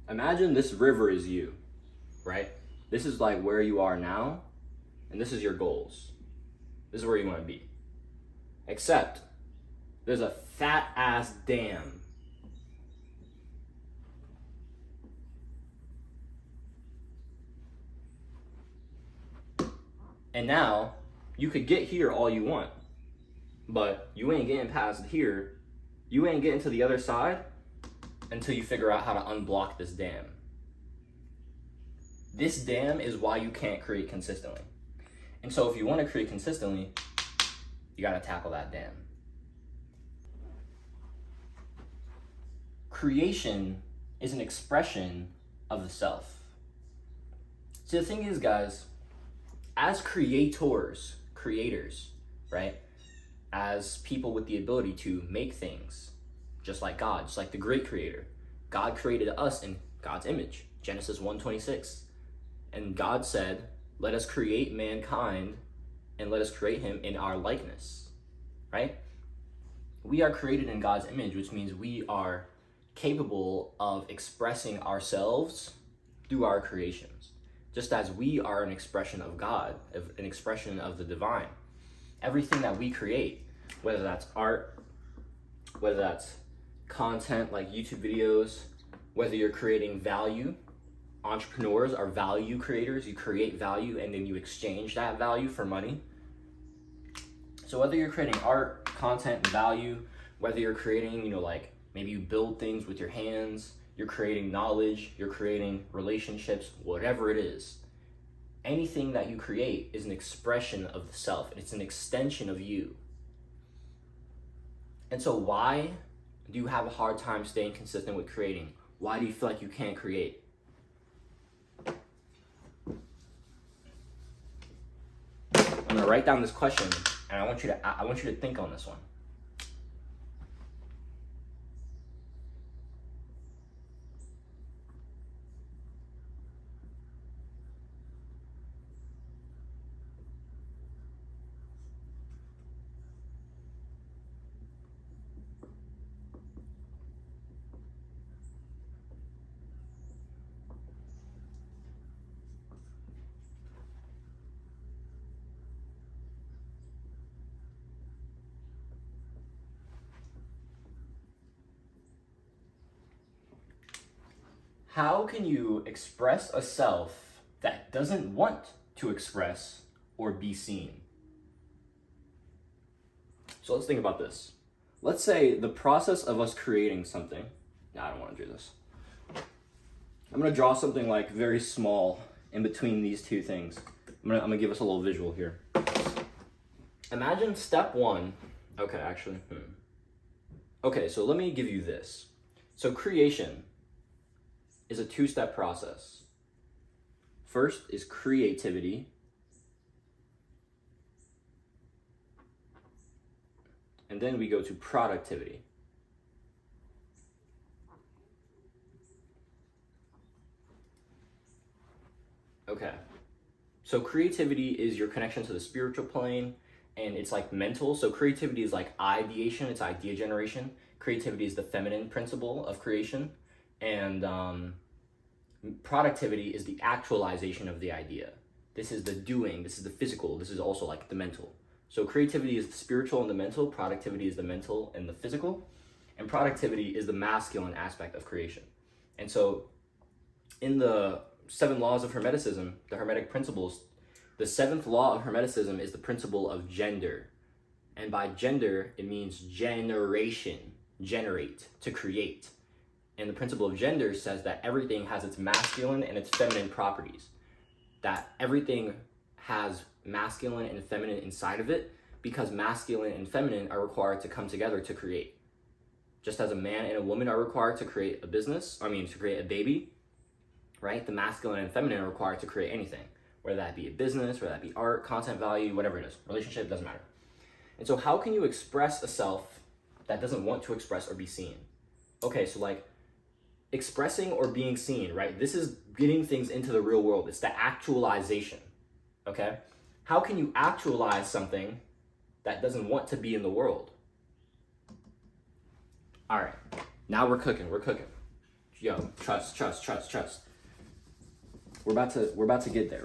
Imagine this river is you, right? This is like where you are now, and this is your goals. This is where you want to be. Except there's a fat ass dam. And now you could get here all you want, but you ain't getting past here. You ain't getting to the other side until you figure out how to unblock this dam. This dam is why you can't create consistently. And so if you want to create consistently, you got to tackle that dam. Creation is an expression of the self. So the thing is, guys, as creators, right? As people with the ability to make things, just like God, just like the great creator. God created us in God's image, Genesis 1:26. And God said, let us create mankind and let us create him in our likeness, right? We are created in God's image, which means we are capable of expressing ourselves through our creations, just as we are an expression of God, an expression of the divine. Everything that we create, whether that's art, whether that's content like YouTube videos, whether you're creating value. Entrepreneurs are value creators. You create value and then you exchange that value for money. So whether you're creating art, content, value, whether you're creating, like maybe you build things with your hands, you're creating knowledge, you're creating relationships, whatever it is, anything that you create is an expression of the self. It's an extension of you. And so why do you have a hard time staying consistent with creating? Why do you feel like you can't create? I'm gonna write down this question, and I want you to think on this one. How can you express a self that doesn't want to express or be seen? So let's think about this. Let's say the process of us creating something. No, I don't want to do this. I'm going to draw something like very small in between these two things. I'm gonna give us a little visual here. Imagine step one. Okay, actually. Okay, so let me give you this. So creation is a two-step process. First is creativity. And then we go to productivity. Okay. So creativity is your connection to the spiritual plane, and it's like mental. So creativity is like ideation, it's idea generation. Creativity is the feminine principle of creation. And productivity is the actualization of the idea. This is the doing, this is the physical, this is also like the mental. So creativity is the spiritual and the mental, productivity is the mental and the physical, and productivity is the masculine aspect of creation. And so in the 7 laws of Hermeticism, the Hermetic principles, the 7th law of Hermeticism is the principle of gender. And by gender, it means generation, generate, to create. And the principle of gender says that everything has its masculine and its feminine properties. That everything has masculine and feminine inside of it because masculine and feminine are required to come together to create. Just as a man and a woman are required to create a business, to create a baby, right? The masculine and feminine are required to create anything, whether that be a business, whether that be art, content value, whatever it is, relationship, doesn't matter. And so how can you express a self that doesn't want to express or be seen? Okay, so like expressing or being seen, right? This is getting things into the real world. It's the actualization, okay? How can you actualize something that doesn't want to be in the world? All right, now we're cooking. Yo, trust. We're about to get there.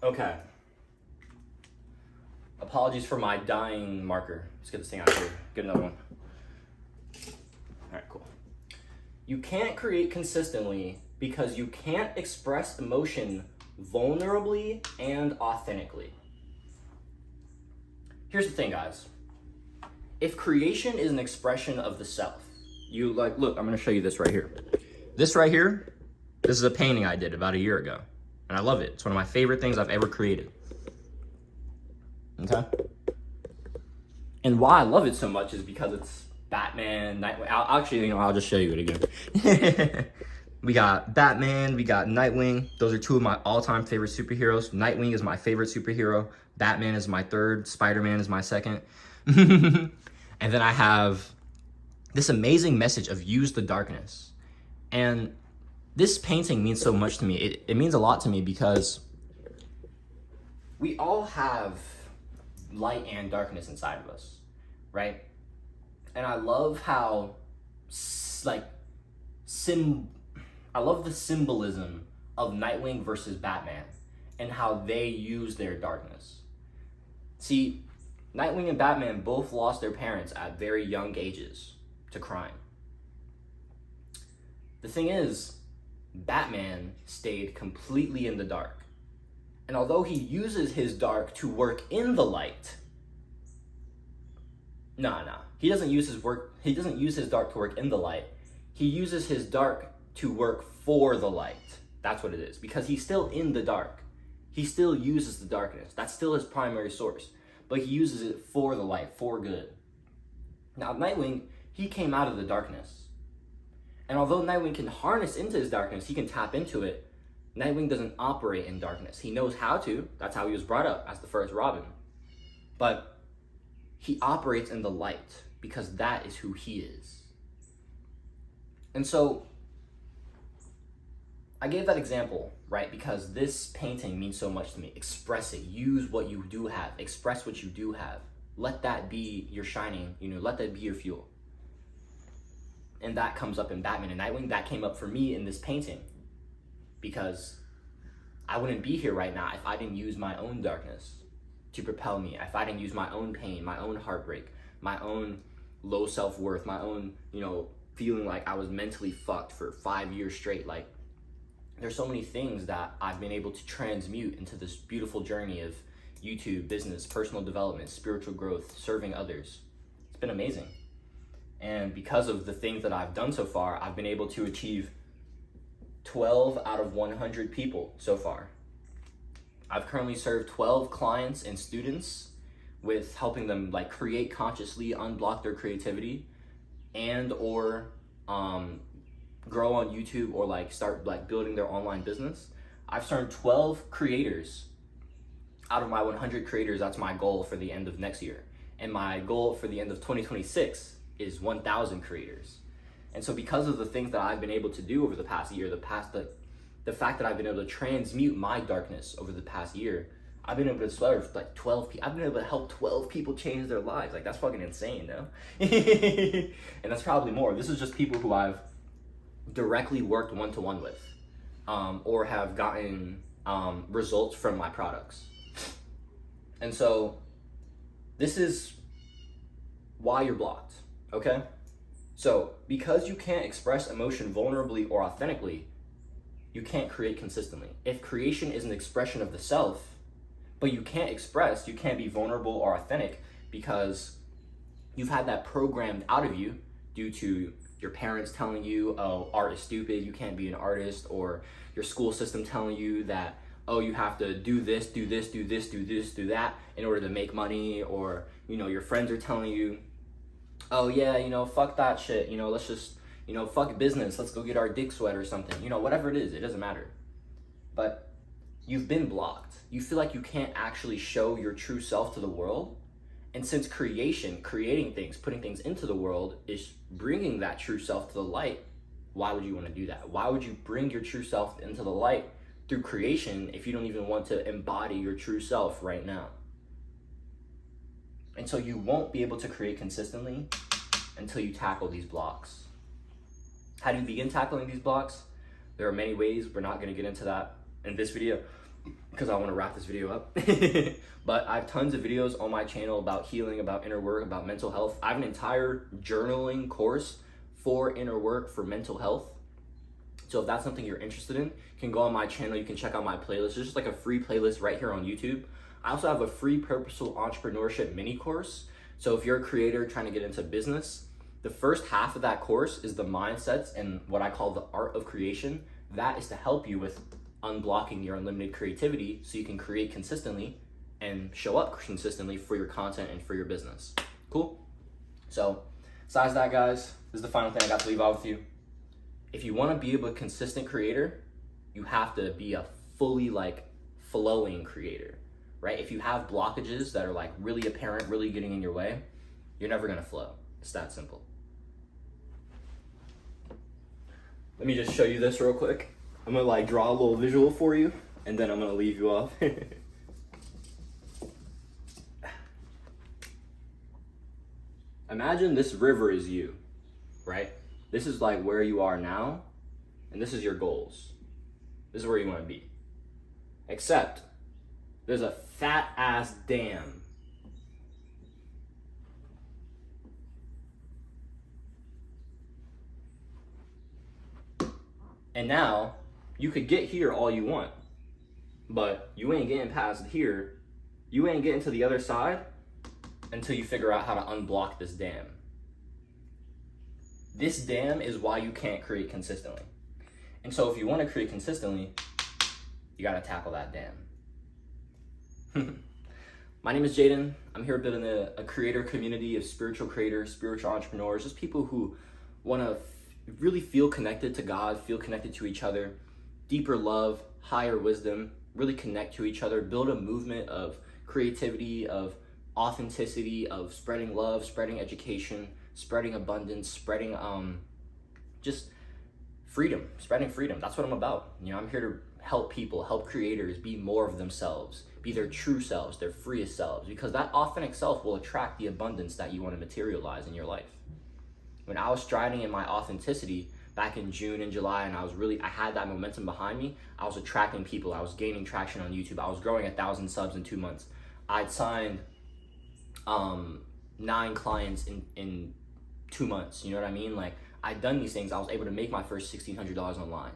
Okay. Apologies for my dying marker. Let's get this thing out of here. Get another one. All right, cool. You can't create consistently because you can't express emotion vulnerably and authentically. Here's the thing, guys. If creation is an expression of the self, you like, look, I'm gonna show you this right here. This right here, this is a painting I did about a year ago. And I love it. It's one of my favorite things I've ever created. Okay? And why I love it so much is because it's Batman, Nightwing. I'll just show you it again. We got Batman, we got Nightwing. Those are two of my all-time favorite superheroes. Nightwing is my favorite superhero. Batman is my third. Spider-Man is my second. And then I have this amazing message of use the darkness. And this painting means so much to me. It means a lot to me because we all have light and darkness inside of us, right? And I love how, I love the symbolism of Nightwing versus Batman and how they use their darkness. See, Nightwing and Batman both lost their parents at very young ages to crime. The thing is, Batman stayed completely in the dark. And although he uses his dark to work in the light, he doesn't use his dark to work in the light. He uses his dark to work for the light. That's what it is. Because he's still in the dark. He still uses the darkness. That's still his primary source. But he uses it for the light, for good. Now, Nightwing, he came out of the darkness. And although Nightwing can harness into his darkness, he can tap into it, Nightwing doesn't operate in darkness. He knows how to. That's how he was brought up as the first Robin. But he operates in the light because that is who he is. And so I gave that example, right? Because this painting means so much to me. Express it. Use what you do have. Express what you do have. Let that be your shining, let that be your fuel. And that comes up in Batman and Nightwing. That came up for me in this painting. Because I wouldn't be here right now if I didn't use my own darkness to propel me. If I didn't use my own pain, my own heartbreak, my own low self-worth, my own, feeling like I was mentally fucked for 5 years straight. Like, there's so many things that I've been able to transmute into this beautiful journey of YouTube, business, personal development, spiritual growth, serving others. It's been amazing. And because of the things that I've done so far, I've been able to achieve 12 out of 100 people so far. I've currently served 12 clients and students with helping them create consciously, unblock their creativity, and or grow on YouTube or start building their online business. I've served 12 creators out of my 100 creators. That's my goal for the end of next year. And my goal for the end of 2026 is 1,000 creators. And so because of the things that I've been able to do over the past year, the fact that I've been able to transmute my darkness over the past year, I've been able to serve 12 people. I've been able to help 12 people change their lives. That's fucking insane, no? And that's probably more. This is just people who I've directly worked one-to-one with, or have gotten results from my products. And so this is why you're blocked, okay? So because you can't express emotion vulnerably or authentically, you can't create consistently. If creation is an expression of the self, but you can't be vulnerable or authentic because you've had that programmed out of you due to your parents telling you, oh, art is stupid, you can't be an artist, or your school system telling you that oh, you have to do this, do this, do this, do this, do that in order to make money, or, you know, your friends are telling you, oh yeah, you know, fuck that shit, you know, let's just, you know, fuck business, let's go get our dick sweat or something, you know, whatever it is, it doesn't matter. But you've been blocked. You feel like you can't actually show your true self to the world. And since creating things, putting things into the world is bringing that true self to the light, why would you want to do that? Why would you bring your true self into the light through creation if you don't even want to embody your true self right now? And so you won't be able to create consistently until you tackle these blocks. How do you begin tackling these blocks? There are many ways. We're not going to get into that in this video because I want to wrap this video up. But I have tons of videos on my channel about healing, about inner work, about mental health. I have an entire journaling course for inner work, for mental health. So if that's something you're interested in, you can go on my channel. You can check out my playlist. There's just like a free playlist right here on YouTube. I also have a free purposeful entrepreneurship mini course. So if you're a creator trying to get into business, the first half of that course is the mindsets and what I call the art of creation. That is to help you with unblocking your unlimited creativity so you can create consistently and show up consistently for your content and for your business. Cool? So besides that, guys, this is the final thing I got to leave out with you. If you want to be a consistent creator, you have to be a fully like flowing creator, right? If you have blockages that are like really apparent, really getting in your way, you're never going to flow. It's that simple. Let me just show you this real quick. I'm going to like draw a little visual for you and then I'm going to leave you off. Imagine this river is you, right? This is like where you are now, and this is your goals. This is where you want to be. Except there's a fat ass dam. And now you could get here all you want, but you ain't getting past here. You ain't getting to the other side until you figure out how to unblock this dam. This dam is why you can't create consistently. And so if you want to create consistently, you got to tackle that dam. My name is Jaden. I'm here building a creator community of spiritual creators, spiritual entrepreneurs, just people who want to really feel connected to God, feel connected to each other, deeper love, higher wisdom, really connect to each other, build a movement of creativity, of authenticity, of spreading love, spreading education, spreading abundance, spreading just freedom, spreading freedom. That's what I'm about. You know, I'm here to help people, help creators be more of themselves, be their true selves, their freest selves, because that authentic self will attract the abundance that you want to materialize in your life. When I was striding in my authenticity back in June and July, and I had that momentum behind me, I was attracting people, I was gaining traction on YouTube, I was growing 1,000 subs in 2 months. I'd signed 9 clients in 2 months, you know what I mean? Like, I'd done these things, I was able to make my first $1,600 online.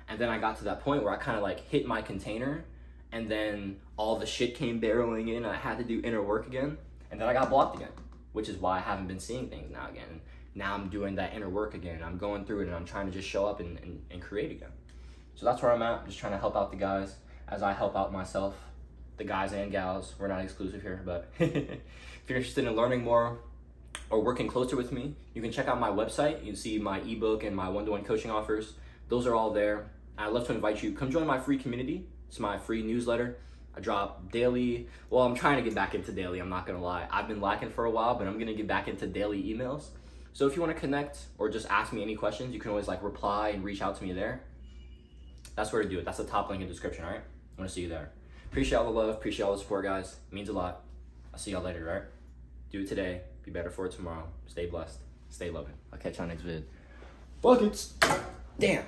And then I got to that point where I kind of like hit my container, and then all the shit came barreling in, and I had to do inner work again, and then I got blocked again, which is why I haven't been seeing things now again. Now I'm doing that inner work again, and I'm going through it, and I'm trying to just show up and create again. So that's where I'm at. I'm just trying to help out the guys as I help out myself. The guys and gals, we're not exclusive here, but if you're interested in learning more or working closer with me, you can check out my website. You can see my ebook and my one-to-one coaching offers. Those are all there. I'd love to invite you. Come join my free community. It's my free newsletter. I drop daily. Well, I'm trying to get back into daily. I'm not going to lie. I've been lacking for a while, but I'm going to get back into daily emails. So if you want to connect or just ask me any questions, you can always like reply and reach out to me there. That's where to do it. That's the top link in the description, all right? I want to see you there. Appreciate all the love. Appreciate all the support, guys. It means a lot. I'll see y'all later, all right? Do it today. Be better for it tomorrow. Stay blessed. Stay loving. I'll catch you on next vid. Buckets. Damn.